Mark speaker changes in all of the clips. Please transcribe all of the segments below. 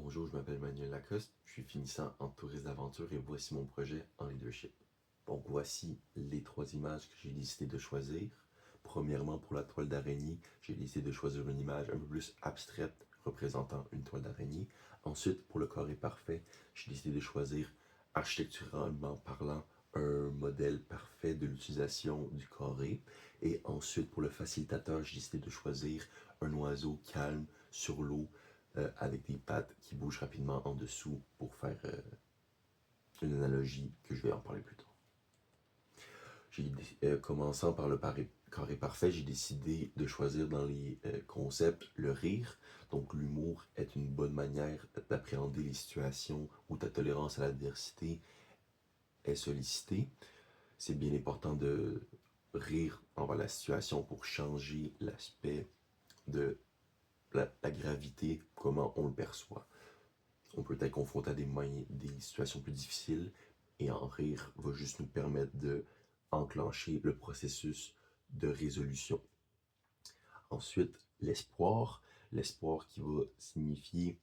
Speaker 1: Bonjour, je m'appelle Manuel Lacoste, je suis finissant en tourisme d'aventure et voici mon projet en leadership. Donc voici les trois images que j'ai décidé de choisir. Premièrement, pour la toile d'araignée, j'ai décidé de choisir une image un peu plus abstraite représentant une toile d'araignée. Ensuite, pour le carré parfait, j'ai décidé de choisir, architecturalement parlant, un modèle parfait de l'utilisation du carré. Et ensuite, pour le facilitateur, j'ai décidé de choisir un oiseau calme sur l'eau avec des pattes qui bougent rapidement en dessous pour faire une analogie que je vais en parler plus tard. Commençant par le carré parfait, j'ai décidé de choisir dans les concepts le rire. Donc l'humour est une bonne manière d'appréhender les situations où ta tolérance à l'adversité est sollicitée. C'est bien important de rire envers la situation pour changer l'aspect de la gravité, comment on le perçoit. On peut être confronté à des situations plus difficiles et en rire va juste nous permettre de enclencher le processus de résolution. Ensuite, l'espoir. L'espoir qui va signifier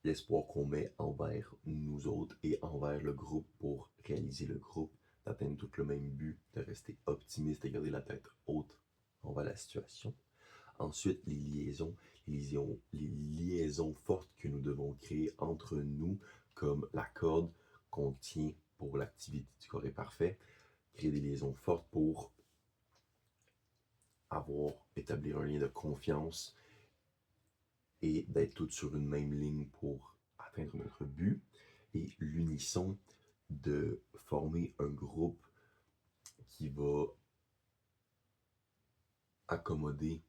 Speaker 1: l'espoir qu'on met envers nous autres et envers le groupe pour réaliser le groupe, d'atteindre tout le même but, de rester optimiste et garder la tête haute envers la situation. Ensuite, les liaisons fortes que nous devons créer entre nous, comme la corde qu'on tient pour l'activité du carré parfait, créer des liaisons fortes pour établir un lien de confiance et d'être toutes sur une même ligne pour atteindre notre but. Et l'unisson de former un groupe qui va accommoder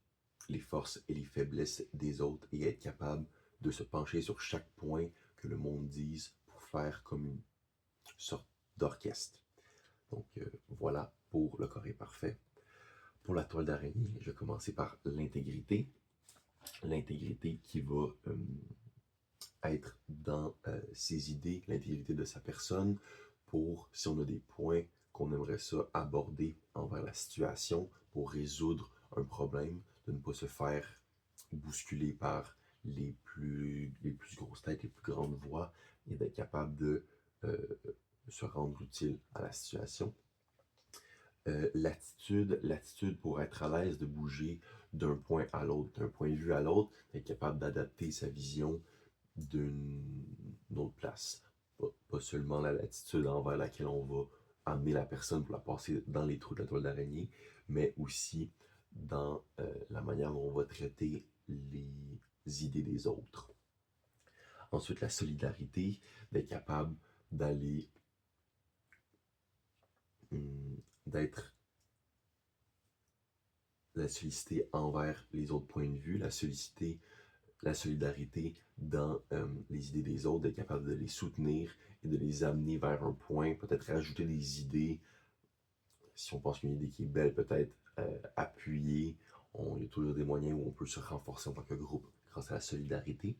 Speaker 1: les forces et les faiblesses des autres et être capable de se pencher sur chaque point que le monde dise pour faire comme une sorte d'orchestre. Donc voilà pour le carré parfait. Pour la toile d'araignée, je vais commencer par l'intégrité. L'intégrité qui va être dans ses idées, l'intégrité de sa personne, pour si on a des points qu'on aimerait ça aborder envers la situation pour résoudre un problème, de ne pas se faire bousculer par les plus grosses têtes, les plus grandes voix, et d'être capable de se rendre utile à la situation. L'attitude pour être à l'aise de bouger d'un point à l'autre, d'un point de vue à l'autre, d'être capable d'adapter sa vision d'une autre place. Pas seulement la latitude envers laquelle on va amener la personne pour la passer dans les trous de la toile d'araignée, mais aussi dans la manière dont on va traiter les idées des autres. Ensuite, la solidarité, d'être capable d'aller, d'être la solliciter envers les autres points de vue, la solidarité dans les idées des autres, d'être capable de les soutenir et de les amener vers un point, peut-être rajouter des idées. Si on pense qu'une idée qui est belle, peut-être appuyer. Il y a toujours des moyens où on peut se renforcer en tant que groupe grâce à la solidarité.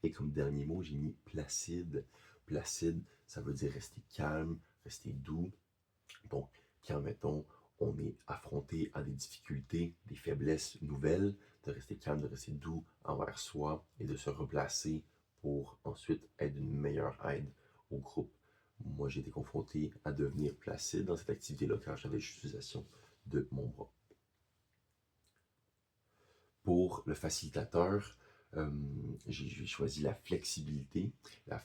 Speaker 1: Et comme dernier mot, j'ai mis placide. Placide, ça veut dire rester calme, rester doux. Donc, quand, mettons, on est affronté à des difficultés, des faiblesses nouvelles, de rester calme, de rester doux envers soi et de se replacer pour ensuite être d'une meilleure aide au groupe. Moi, j'ai été confronté à devenir placide dans cette activité-là car j'avais l'utilisation de mon bras. Pour le facilitateur, j'ai choisi la flexibilité des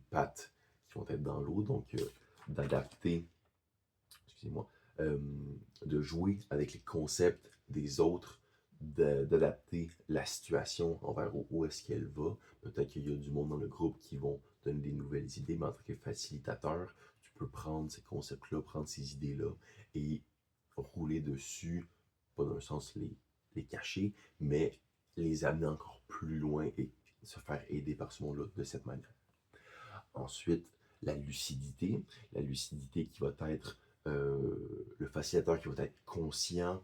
Speaker 1: pattes qui vont être dans l'eau, donc d'adapter, excusez-moi, de jouer avec les concepts des autres, d'adapter la situation envers où est-ce qu'elle va. Peut-être qu'il y a du monde dans le groupe qui vont donner des nouvelles idées, mais en tant que facilitateur, tu peux prendre ces concepts-là, prendre ces idées-là et rouler dessus, pas dans le sens les cacher, mais les amener encore plus loin et se faire aider par ce monde-là de cette manière. Ensuite, la lucidité qui va être le facilitateur qui va être conscient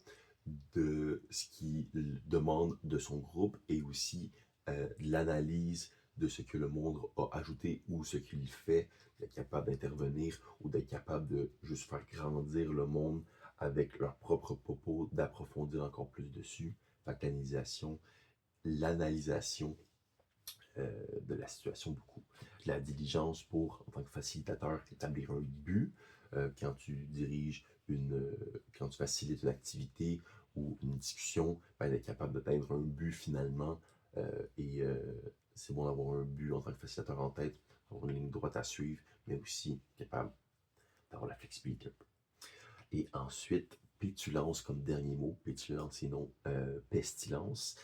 Speaker 1: de ce qu'il demande de son groupe et aussi l'analyse de ce que le monde a ajouté ou ce qu'il fait, d'être capable d'intervenir ou d'être capable de juste faire grandir le monde avec leur propre propos, d'approfondir encore plus dessus. Fait que l'analysation de la situation beaucoup. La diligence pour, en tant que facilitateur, établir un but. Quand tu diriges quand tu facilites une activité ou une discussion, ben, d'être capable d'atteindre un but finalement. C'est bon d'avoir un but en tant que facilitateur en tête, avoir une ligne droite à suivre, mais aussi capable d'avoir la flexibilité. Et ensuite, pétulance comme dernier mot, pétulance et non pestilence,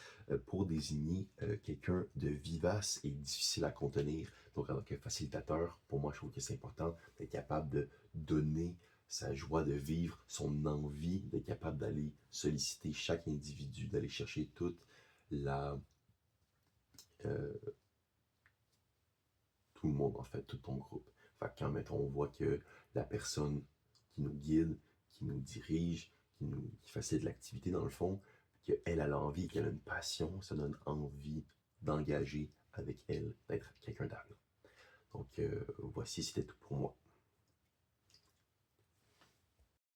Speaker 1: pour désigner quelqu'un de vivace et difficile à contenir. Donc, en tant que facilitateur, pour moi, je trouve que c'est important d'être capable de donner sa joie de vivre, son envie, d'être capable d'aller solliciter chaque individu, d'aller chercher la, euh, tout le monde, en fait, tout ton groupe. Fait que quand, mettons, on voit que la personne qui nous guide, qui nous dirige, qui facilite l'activité dans le fond, qu'elle a l'envie, qu'elle a une passion, ça donne envie d'engager avec elle, d'être quelqu'un d'avenant. Donc, voici, c'était tout pour moi.